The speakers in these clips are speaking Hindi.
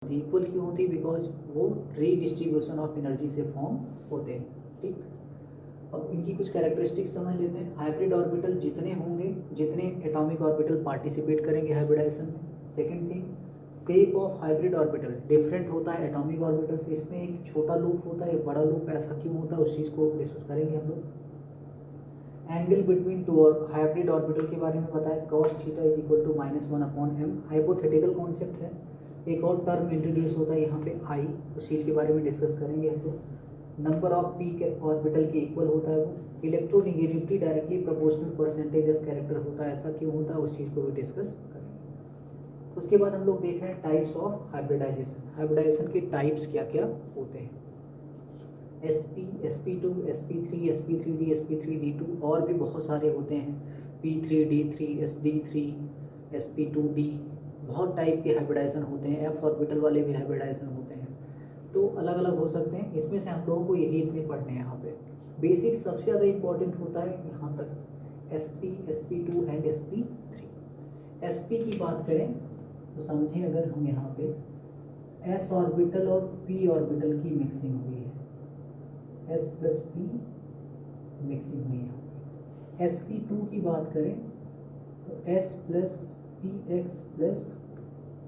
इक्वल क्यों होती है? बिकॉज वो रीडिस्ट्रीब्यूशन ऑफ एनर्जी से फॉर्म होते हैं। ठीक, अब इनकी कुछ कैरेक्टरिस्टिक्स समझ लेते हैं। हाइब्रिड ऑर्बिटल जितने होंगे, जितने एटॉमिक ऑर्बिटल पार्टिसिपेट करेंगे हाइब्रिडाइजेशन में। Second thing, shape of hybrid orbital different होता है एटॉमिक ऑर्बिटल से। इसमें एक छोटा लूप होता है, एक बड़ा लूप, ऐसा क्यों होता है उस चीज़ को डिस्कस करेंगे हम लोग। एंगल बिटवीन टू और हाइब्रिड ऑर्बिटल के बारे में बताया, cos theta is equal to -1/m। Hypothetical concept है। एक और टर्म इंट्रोड्यूस होता है यहाँ पे आई, उस चीज़ के बारे में डिस्कस करेंगे हम लोग। नंबर ऑफ पी के ऑर्बिटल के इक्वल होता है वो। Electronegativity directly proportional percentages character होता है, ऐसा क्यों होता है उस चीज़ को भी डिस्कस करेंगे। उसके बाद हम लोग देख रहे हैं टाइप्स ऑफ हाइब्रिडाइजेशन। हाइब्रिडाइजेशन के टाइप्स क्या क्या होते हैं। SP, SP2, SP3, SP3D, SP3D2 और भी बहुत सारे होते हैं। P3D3, SD3, SP2D, बहुत टाइप के हाइब्रिडाइजेशन होते हैं। F ऑर्बिटल वाले भी हाइब्रिडाइजेशन होते हैं, तो अलग अलग हो सकते हैं। इसमें से हम लोगों को यही इतने पढ़ने हैं यहाँ पे। बेसिक सबसे ज़्यादा इम्पोर्टेंट होता है यहाँ तक, SP, SP2 and SP3। SP की बात करें तो समझें, अगर हम यहाँ पे S ऑर्बिटल और P ऑर्बिटल की मिक्सिंग हुई है, S प्लस P मिक्सिंग हुई है। SP2 की बात करें तो S plus PX plus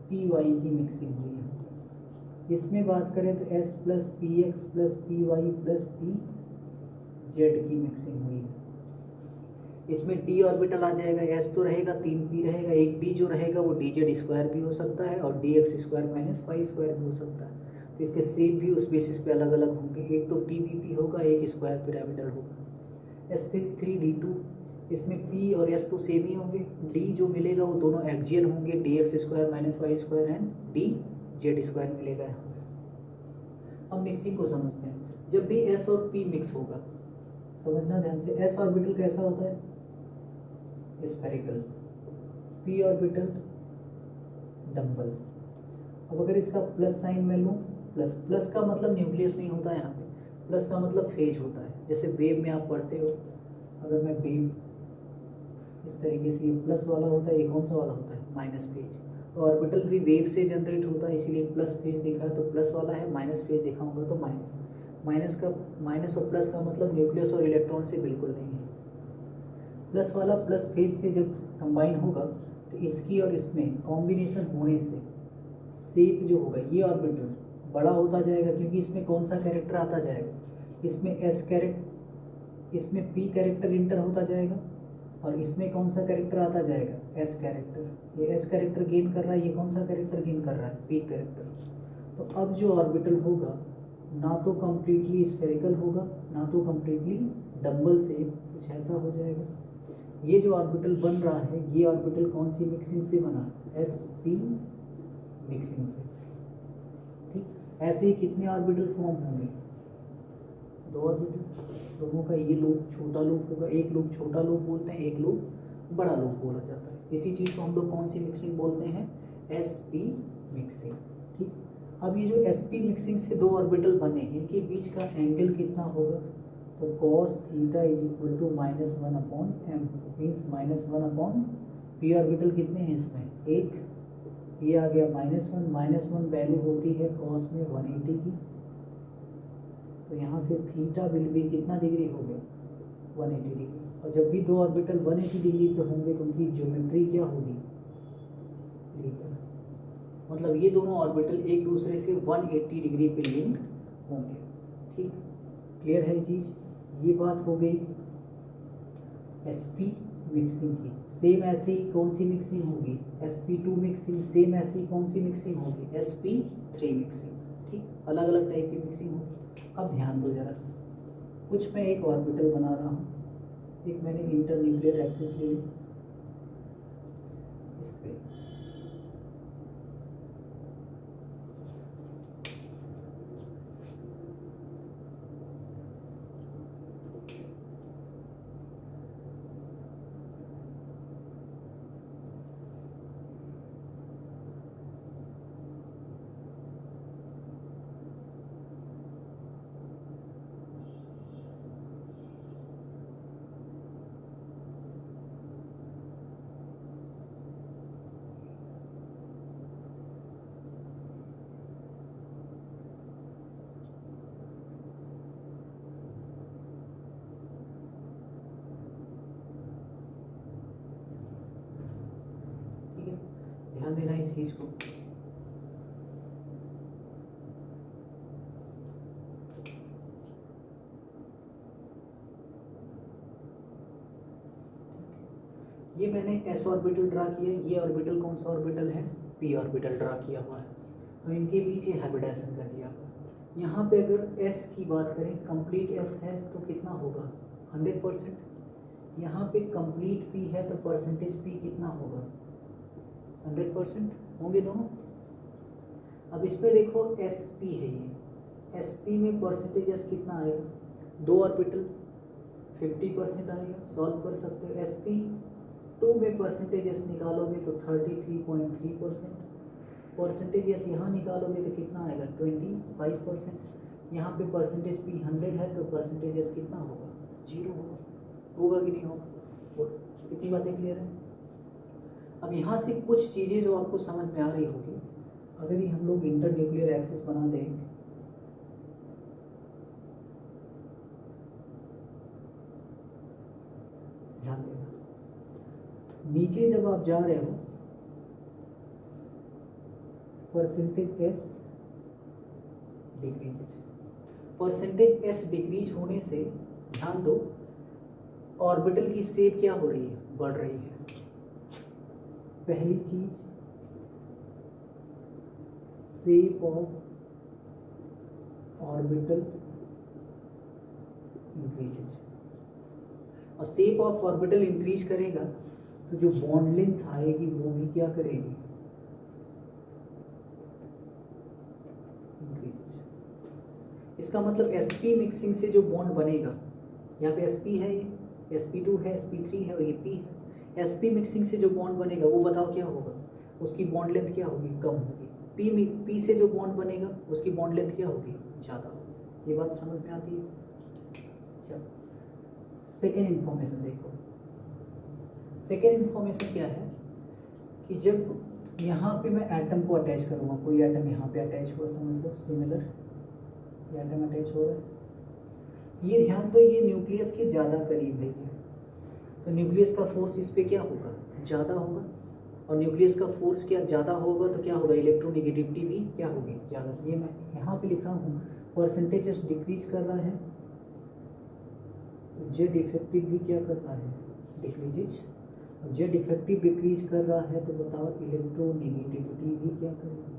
PY की मिक्सिंग हुई है। इसमें बात करें तो S plus PX plus PY plus PZ की मिक्सिंग हुई है। इसमें D ऑर्बिटल आ जाएगा, S तो रहेगा, 3P रहेगा, एक D जो रहेगा वो DZ स्क्वायर भी हो सकता है और DX square minus Y square भी हो सकता है। तो इसके शेप भी उस बेसिस पे अलग अलग होंगे, एक तो TPP होगा, एक स्क्वायर पिरामिडल होगा। SP3D2, इसमें P और S तो सेम ही होंगे, D जो मिलेगा वो दोनों एक्जियल होंगे, DX square minus Y square and DZ square मिलेगा यहाँ पे। अब मिक्सिंग को समझते हैं। जब भी S और P मिक्स होगा, समझना ध्यान से, S ऑर्बिटल कैसा होता है? स्फेरिकल। P orbital dumbbell. अब अगर इसका प्लस साइन मैं लूँ, प्लस, प्लस का मतलब न्यूक्लियस नहीं होता है यहाँ पे, प्लस का मतलब फेज होता है। जैसे वेव में आप पढ़ते हो, अगर मैं वेव इस तरीके से, ये प्लस वाला होता है, ये कौन सा वाला होता है? Minus phase. तो ऑर्बिटल भी वेव से जनरेट होता है, इसीलिए प्लस फेज दिखा है तो प्लस वाला है, माइनस फेज दिखा होगा तो माइनस। माइनस का, माइनस और प्लस का मतलब न्यूक्लियस और इलेक्ट्रॉन से बिल्कुल नहीं है। प्लस वाला प्लस फेज से जब कंबाइन होगा तो इसकी और इसमें कॉम्बिनेशन होने से शेप जो होगा, ये ऑर्बिटल बड़ा होता जाएगा, क्योंकि इसमें कौन सा कैरेक्टर आता जाएगा? इसमें S कैरेक्टर, इसमें P कैरेक्टर इंटर होता जाएगा और इसमें कौन सा कैरेक्टर आता जाएगा? S character. ये S कैरेक्टर गेन कर रहा है, ये कौन सा कैरेक्टर गेन कर रहा है? P character. तो अब जो ऑर्बिटल होगा ना तो कम्प्लीटली स्फेरिकल होगा, ना तो कम्प्लीटली डम्बल से, कुछ ऐसा हो जाएगा। ये जो ऑर्बिटल बन रहा है, ये ऑर्बिटल कौन सी मिक्सिंग से बना? SP मिक्सिंग से। ठीक, ऐसे ही कितने ऑर्बिटल फॉर्म होंगे? 2 ऑर्बिटल। दोनों का ये लूप छोटा लूप होगा, एक लूप छोटा लूप बोलते हैं, एक लूप बड़ा लूप बोला जाता है। इसी चीज़ को हम लोग कौन सी मिक्सिंग बोलते हैं? SP mixing. ठीक, अब ये जो SP मिक्सिंग से 2 ऑर्बिटल बने, इनके बीच का एंगल कितना होगा? तो cos theta is equal to -1/m, means -1/, P orbital कितने हैं इसमें? एक, ये आ गया -1, -1 वैल्यू होती है cos में 180 की, तो यहाँ से थीटा विल भी कितना डिग्री हो गया? 180 डिग्री। और जब भी 2 ऑर्बिटल 180 डिग्री पे होंगे तो उनकी ज्योमेट्री क्या होगी? लीनियर। मतलब ये दोनों ऑर्बिटल एक दूसरे से 180 डिग्री पे लिंक होंगे। ठीक, क्लियर है ये चीज़? ये बात हो गई SP मिक्सिंग की। सेम ऐसे ही कौन सी मिक्सिंग होगी? SP2 mixing. सेम ऐसे ही कौन सी मिक्सिंग होगी? SP3 mixing. ठीक, अलग अलग टाइप की मिक्सिंग होगी। अब ध्यान दो जरा, कुछ मैं एक ऑर्बिटल बना रहा हूँ, एक मैंने इंटरन्यूक्लियर एक्सिस ले ली, इस पे इस चीज को। ये मैंने s ऑर्बिटल ड्रा किया, ये ऑर्बिटल कौन सा ऑर्बिटल है, p ऑर्बिटल ड्रा किया हुआ है, तो इनके बीच ये हाइब्रिडाइजेशन कर दिया हुआ है। यहाँ पे अगर s की बात करें, कंप्लीट s है तो कितना होगा 100%। यहाँ पे कंप्लीट p है तो परसेंटेज p कितना होगा 100% होंगे दोनों। अब इस पे देखो sp है, ये sp में परसेंटेज s कितना आएगा, दो ऑर्बिटल 50% आएगा, सॉल्व कर सकते हो। sp2 में परसेंटेज s निकालोगे तो 33.3%, परसेंटेज s यहाँ निकालोगे तो कितना आएगा 25%। यहाँ पे परसेंटेज p 100 है तो परसेंटेज s कितना होगा 0 होगा कि नहीं होगा। कितनी बातें क्लियर है। अब यहाँ से कुछ चीज़ें जो आपको समझ में आ रही होगी, अगर ये हम लोग इंटर न्यूक्लियर एक्सिस बना दें, ध्यान देना, नीचे जब आप जा रहे हो percentage S decrease, percentage S decrease होने से ध्यान दो ऑर्बिटल की शेप क्या हो रही है, बढ़ रही है। पहली चीज शेप ऑफ ऑर्बिटल इंक्रीजेज, और शेप ऑफ ऑर्बिटल इंक्रीज करेगा तो जो बॉन्ड लेंथ आएगी वो भी क्या करेगी इंक्रीज। इसका मतलब sp मिक्सिंग से जो बॉन्ड बनेगा, यहाँ पे sp है, ये sp2 है, sp3 है और ये p है, sp मिक्सिंग से जो बॉन्ड बनेगा वो बताओ क्या होगा, उसकी बॉन्ड लेंथ क्या होगी, कम होगी। p से जो बॉन्ड बनेगा उसकी बॉन्ड लेंथ क्या होगी, ज़्यादा होगी। ये बात समझ में आती है। चलो सेकेंड इंफॉर्मेशन देखो, सेकेंड इंफॉर्मेशन क्या है कि जब यहाँ पे मैं एटम को अटैच करूँगा, कोई एटम यहाँ पे अटैच हुआ समझ लो, सिमिलर ये एटम अटैच हो रहा है, ये ध्यान दो ये न्यूक्लियस के ज़्यादा करीब है ये, तो न्यूक्लियस का फोर्स इस पे क्या होगा ज़्यादा होगा, और न्यूक्लियस का फोर्स क्या ज़्यादा होगा तो क्या होगा इलेक्ट्रोनेगेटिविटी भी क्या होगी ज़्यादा। ये मैं यहाँ पे लिखा हूँ परसेंटेज डिक्रीज कर रहा है, जेड इफेक्टिव भी क्या कर रहा है डिक्रीजेज, जेड इफेक्टिव डिक्रीज कर रहा है तो बताओ इलेक्ट्रोनेगेटिविटी भी क्या करेगी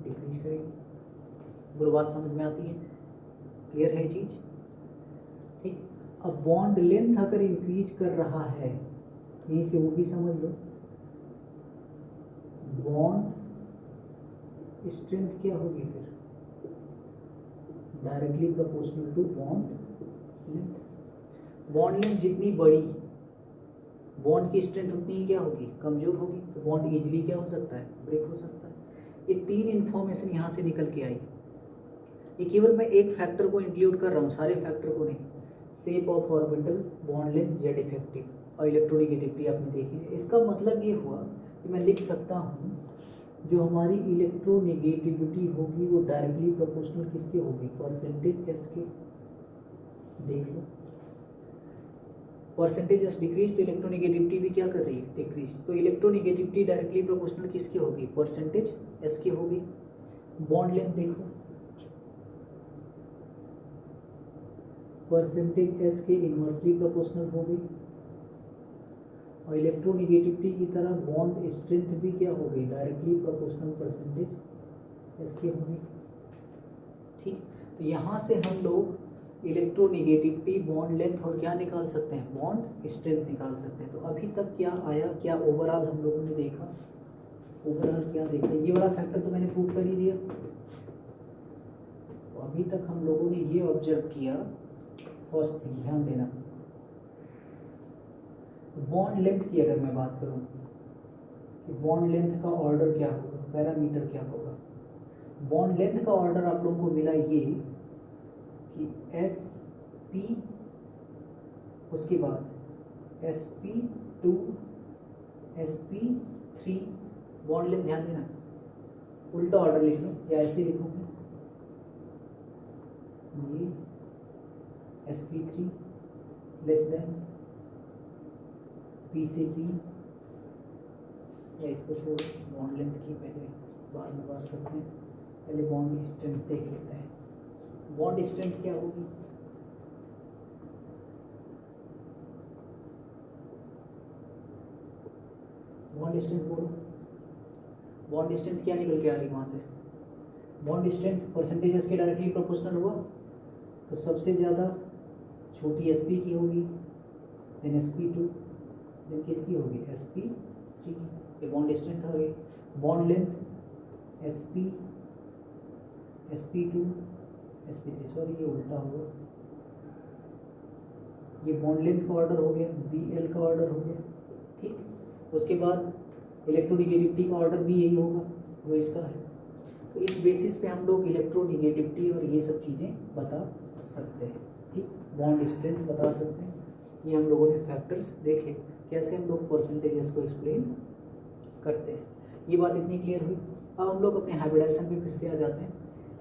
डिक्रीज करेगी। बुरी बात समझ में आती है, क्लियर है चीज, ठीक। अब बॉन्ड लेंथ अगर इंक्रीज कर रहा है, यहीं से वो भी समझ लो, बॉन्ड स्ट्रेंथ क्या होगी फिर directly proportional to bond length. Bond length जितनी बड़ी, बॉन्ड की स्ट्रेंथ उतनी ही क्या होगी कमजोर होगी, तो बॉन्ड इजीली क्या हो सकता है ब्रेक हो सकता है। ये तीन इंफॉर्मेशन यहाँ से निकल के आई, ये केवल मैं एक फैक्टर को इंक्लूड कर रहा हूँ, सारे फैक्टर को नहीं। Shape of orbital, bond length, Z effective और इलेक्ट्रोनेगेटिविटी आपने देखी है। इसका मतलब ये हुआ कि मैं लिख सकता हूँ जो हमारी इलेक्ट्रोनेगेटिविटी होगी वो डायरेक्टली प्रोपोर्शनल किसके होगी परसेंटेज एस के। देख लो परसेंटेज एस डिक्रीज तो इलेक्ट्रोनेगेटिविटी भी क्या कर रही है डिक्रीज, तो इलेक्ट्रोनेगेटिविटी डायरेक्टली प्रोपोर्शनल किसकी होगी परसेंटेज एस की होगी। बॉन्ड लेंथ देखो परसेंटेज एस के इनवर्सली प्रोपोर्शनल होगी, और इलेक्ट्रोनेगेटिविटी की तरह बॉन्ड स्ट्रेंथ भी क्या होगी डायरेक्टली प्रोपोर्शनल परसेंटेज एस की होगी, ठीक। तो यहाँ से हम लोग इलेक्ट्रोनेगेटिविटी, बॉन्ड लेंथ और क्या निकाल सकते हैं बॉन्ड स्ट्रेंथ निकाल सकते हैं। तो अभी तक क्या आया, क्या ओवरऑल हम लोगों ने देखा, ओवरऑल क्या देखा, ये वाला फैक्टर तो मैंने प्रूव कर ही दिया। तो अभी तक हम लोगों ने ये ऑब्जर्व किया, फर्स्ट थिंग ध्यान देना, बॉन्ड लेंथ की अगर मैं बात करूं कि बॉन्ड लेंथ का ऑर्डर क्या होगा, पैरामीटर क्या होगा। बॉन्ड लेंथ का ऑर्डर आप लोगों को मिला ये कि एस पी, उसके बाद S P two, S P three, bond length ध्यान देना उल्टा ऑर्डर लिख लो या ऐसे लिखूंगा, ये sp3 लेस देन p से p, या इसको छोड़ो, बॉन्ड लेंथ की पहले बाद में बात करते हैं, पहले बॉन्ड स्ट्रेंथ देख लेते हैं। बॉन्ड स्ट्रेंथ क्या होगी? बॉन्ड स्ट्रेंथ बोलो, बॉन्ड स्ट्रेंथ क्या निकल के आ रही वहाँ से? बॉन्ड स्ट्रेंथ परसेंटेज के डायरेक्टली प्रोपोर्शनल हुआ, तो सबसे ज़्यादा छोटी sp की होगी, देन sp2, देन किसकी होगी? sp3। ये बॉन्ड स्ट्रेंथ आ गई। Bond length sp, sp2, sp3, sorry ये उल्टा हुआ, ये बॉन्ड लेंथ का ऑर्डर हो गया, bl का ऑर्डर हो गया, ठीक। उसके बाद इलेक्ट्रोनिगेटिविटी का ऑर्डर भी यही होगा जो इसका है। तो इस बेसिस पे हम लोग इलेक्ट्रोनिगेटिविटी और ये सब चीज़ें बता सकते हैं, ठीक। बॉन्ड स्ट्रेंथ बता सकते हैं। ये हम लोगों ने फैक्टर्स देखे, कैसे हम लोग परसेंटेजेस को एक्सप्लेन करते हैं। ये बात इतनी क्लियर हुई। अब हम लोग अपने हाइब्रिडाइजेशन पे फिर से आ जाते हैं,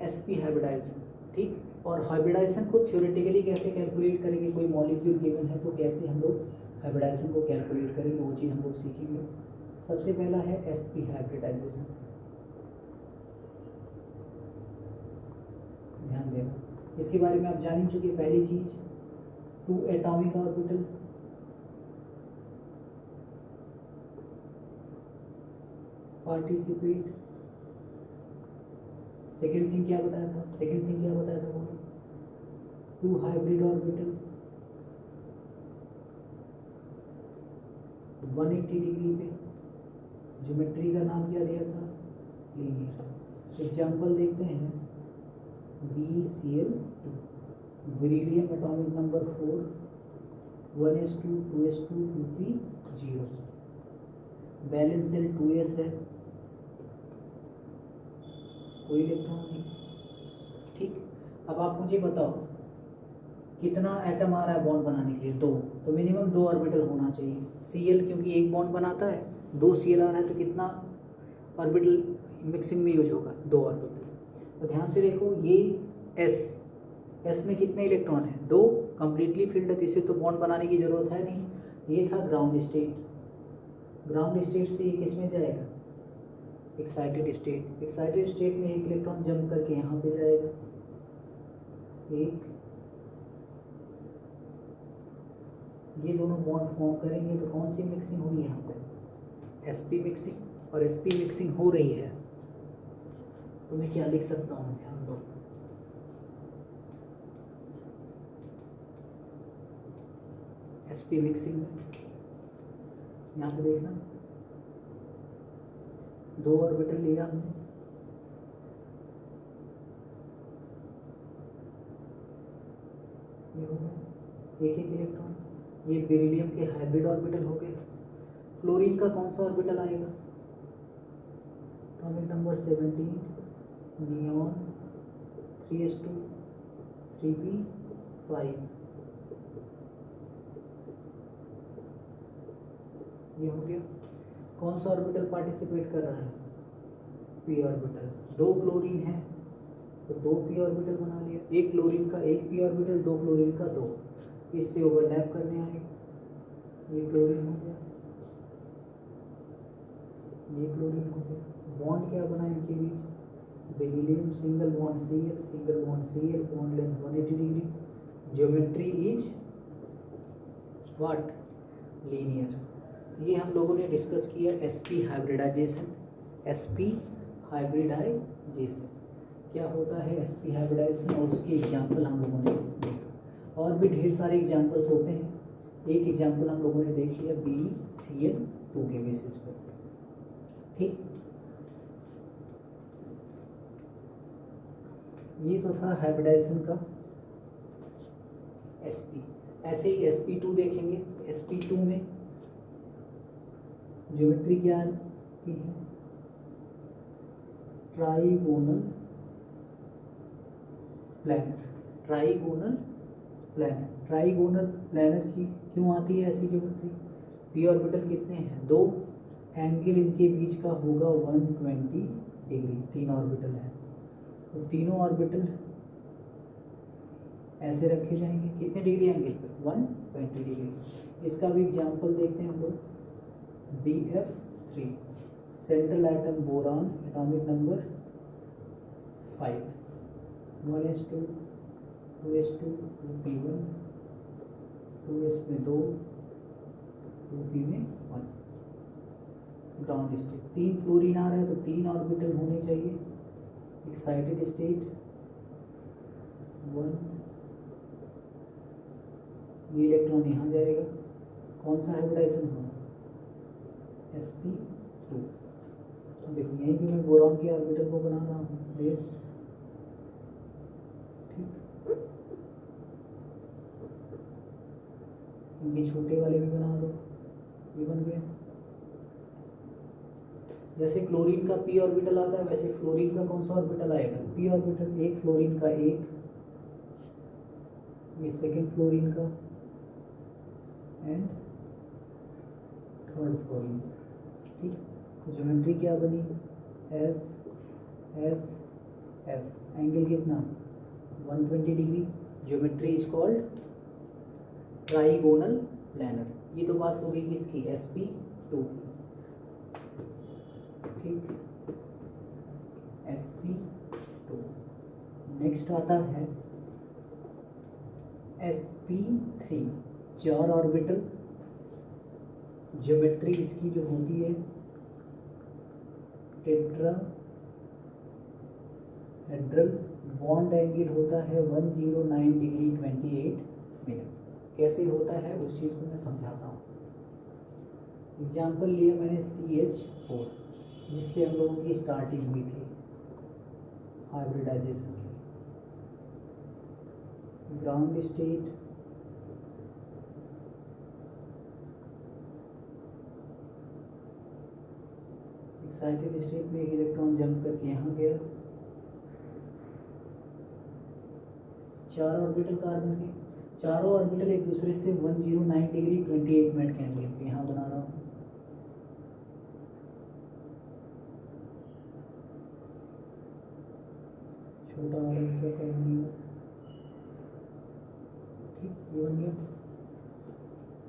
sp हाइब्रिडाइजेशन, ठीक। और हाइब्रिडाइजेशन को थ्योरेटिकली कैसे कैलकुलेट करेंगे, कोई मॉलिक्यूल गिवन है तो कैसे हम लोग हाइब्रिडाइजेशन को कैलकुलेट करेंगे, वो चीज़ हम लोग सीखेंगे। सबसे पहला है sp हाइब्रिडाइजेशन, ध्यान देना, इसके बारे में आप जान ही चुके। पहली चीज 2 atomic orbital, participate. Second thing क्या बताया था? सेकेंड थिंग क्या बताया था? बोलो, 2 हाइब्रिड ऑर्बिटल 180 डिग्री पे, ज्योमेट्री का नाम क्या दिया था? लीनियर। एग्जाम्पल देखते हैं, BCl2, beryllium atomic number 4, 1s2, 2s2, 2p0, valence shell 2s है, कोई इलेक्ट्रॉन नहीं, ठीक। अब आप मुझे बताओ कितना एटम आ रहा है बॉन्ड बनाने के लिए? 2, तो मिनिमम 2 ऑर्बिटल होना चाहिए। Cl क्योंकि एक बॉन्ड बनाता है, 2 Cl आ रहा है तो कितना ऑर्बिटल मिक्सिंग में यूज होगा? 2 ऑर्बिटल। तो ध्यान से देखो, ये S में कितने इलेक्ट्रॉन हैं? 2, कंप्लीटली फिल्ड है, तो इसे तो बॉन्ड बनाने की जरूरत है नहीं। ये था ग्राउंड स्टेट, ग्राउंड स्टेट से ये किस में जाएगा? Excited state. एक्साइटेड स्टेट में एक इलेक्ट्रॉन जंप करके यहाँ पे जाएगा, एक, ये दोनों बॉन्ड फॉर्म करेंगे, तो कौन सी मिक्सिंग हुई यहाँ पे? sp mixing. और sp मिक्सिंग हो रही है तो मैं क्या लिख सकता हूँ? ध्यान दो, sp मिक्सिंग में यहाँ पे देखना, 2 ऑर्बिटल लिया हमने, ये हो गया एक इलेक्ट्रॉन, ये बेरिलियम के हाइब्रिड ऑर्बिटल हो गए। क्लोरीन का कौन सा ऑर्बिटल आएगा? Atomic number 17, neon 3s2, 3p5, ये हो गया। कौन सा ऑर्बिटल पार्टिसिपेट कर रहा है? p orbital. 2 क्लोरीन है तो 2 p ऑर्बिटल बना लिया, एक क्लोरीन का 1 p ऑर्बिटल, 2 क्लोरीन का 2, इससे ओवरलैप करने आएगा, ये क्लोरीन हो गया, ये क्लोरीन हो गया। बॉन्ड क्या बना इनके बीच? Beryllium single bond Cl, single bond Cl, bond length 180 degree, geometry is what? Linear. ये हम लोगों ने डिस्कस किया sp हाइब्रिडाइजेशन। sp हाइब्रिडाइजेशन क्या होता है? sp हाइब्रिडाइजेशन और उसके एग्जाम्पल हम लोगों ने देखा, और भी ढेर सारे एग्जाम्पल्स होते हैं। एक एग्जाम्पल हम लोगों ने देख लिया BCl2 के बेसिस पर, ठीक। ये तो था हाइब्रिडाइजेशन का sp। ऐसे ही sp2 देखेंगे, sp2 में ज्योमेट्री क्या आती है? Trigonal planar, trigonal planar. Trigonal planar की क्यों आती है ऐसी ज्योमेट्री? p ऑर्बिटल कितने हैं? 2, एंगल इनके बीच का होगा 120 डिग्री, 3 ऑर्बिटल है, तो तीनों ऑर्बिटल ऐसे रखे जाएंगे, कितने डिग्री एंगल पे? 120 डिग्री। इसका भी एग्जांपल देखते हैं हम लोग, BF3। Central atom boron, atomic number 5, 1s2, 2s2, 2p1, 2s में 2, 2p में 1। ग्राउंड स्टेट, 3 फ्लोरीन आ रहा है तो 3 ऑर्बिटल होने चाहिए। एक्साइटेड स्टेट 1, ये इलेक्ट्रॉन यहाँ जाएगा, कौन सा हाइब्रिडाइजेशन होगा, sp2। देखो यहीं पे मैं बोरॉन के ऑर्बिटल को बना रहा हूँ, दिस, ठीक। इनके छोटे वाले भी बना दो, ये बन गया। जैसे क्लोरीन का p ऑर्बिटल आता है वैसे फ्लोरीन का कौन सा ऑर्बिटल आएगा, p ऑर्बिटल। एक फ्लोरीन का एक, ये सेकेंड फ्लोरीन का एंड थर्ड फ्लोरीन, ठीक। तो ज्योमेट्री क्या बनी, एफ एफ एफ, एंगल कितना 120 degree. Geometry is called trigonal planner. ये तो बात हो गई किसकी, sp2 की, ठीक, sp2। नेक्स्ट आता है sp3, 4 ऑर्बिटल। ज्योमेट्री इसकी जो होती है टेट्राहेड्रल, बॉन्ड एंगल होता है 109 डिग्री 28 मिनट। कैसे होता है उस चीज़ को मैं समझाता हूँ। एग्जाम्पल लिया मैंने CH4, जिससे हम लोगों की स्टार्टिंग हुई थी हाइब्रिडाइजेशन की। ग्राउंड स्टेट, एक्साइटेड स्टेट में एक इलेक्ट्रॉन जंप करके यहाँ गया, 4 ऑर्बिटल कार्बन के, चारों ऑर्बिटल एक दूसरे से 109 डिग्री 28 मिनट के एंगल पे यहाँ बना रहा हूँ। छोटा वाला हिस्सा कर दिया, ठीक, ये बन गया।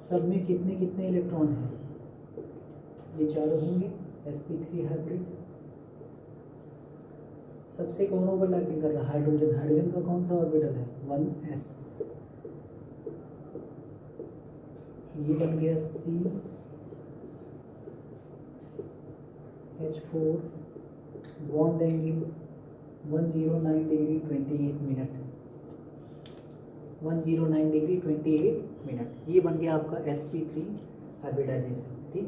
सब में कितने कितने इलेक्ट्रॉन हैं, ये चारों होंगे sp3 हाइब्रिड। सबसे कौन ओवरलैपिंग कर रहा है, हाइड्रोजन। हाइड्रोजन का कौन सा ऑर्बिटल है, 1s। ये बन गया CH4, bond angle 109 degree 28 minute, 109 degree 28 minute. ये बन गया आपका sp3 हाइब्रिडाइजेशन, ठीक।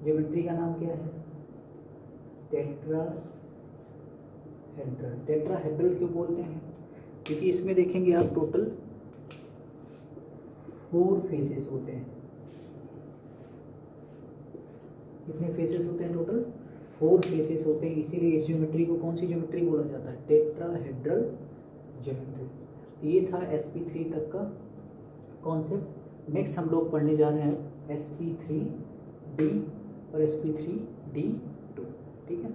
ज्योमेट्री का नाम क्या है, टेट्राहेड्रल। टेट्राहेड्रल क्यों बोलते हैं, क्योंकि इसमें देखेंगे आप टोटल 4 फेसेस होते हैं। कितने फेसेस होते हैं टोटल, 4 फेसेस होते हैं। इसीलिए इस ज्योमेट्री को कौन सी ज्योमेट्री बोला जाता है, टेट्राहेड्रल ज्योमेट्री। ये था sp3 तक का कॉन्सेप्ट। नेक्स्ट हम लोग पढ़ने जा रहे हैं sp3d और sp3d2, ठीक है।